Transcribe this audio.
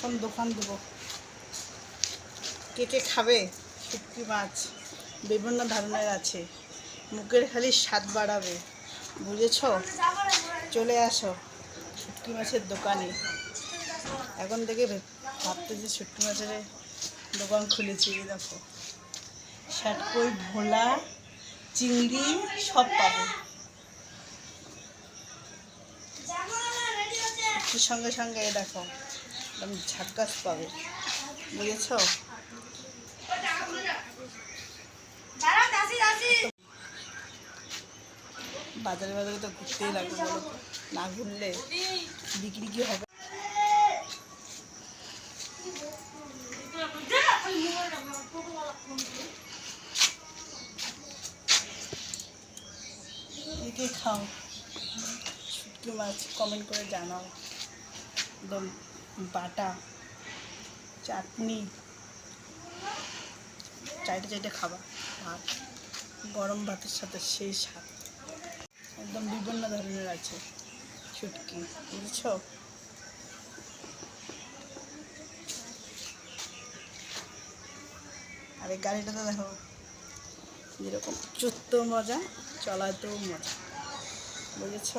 এখন দোকান দেবো। কে কে খাবে শুটকি মাছ? বিভিন্ন ধরনের আছে, মুখের খালি স্বাদ বাড়াবে, বুঝেছ? চলে আসো শুটকি মাছের দোকানে। এখন থেকে ভাবতে যে শুটকি মাছের দোকান খুলেছি। দেখো শাটকই, ভোলা, চিংড়ি সব পাবে। শুটকির সঙ্গে সঙ্গে এ দেখো একদম ঝাক্কাস পাবে, বুঝেছ? বাজারে বাজারে তো ঘুরতেই লাগবে, বলো তো? না ঘুরলে বিক্রি কি হবে? কে খাও শুটকি মাছ? কমেন্ট করে জানাও। একদম বাটা চাটনি, চাইটে চাইটে খাবার, ভাত গরম ভাতের সাথে সেই স্বাদ। একদম বিভিন্ন ধরনের আছে শুটকি, বুঝেছ? আর এই গাড়িটাতে দেখো যেরকম চড়তেও মজা, চলাতেও মজা, বুঝেছ?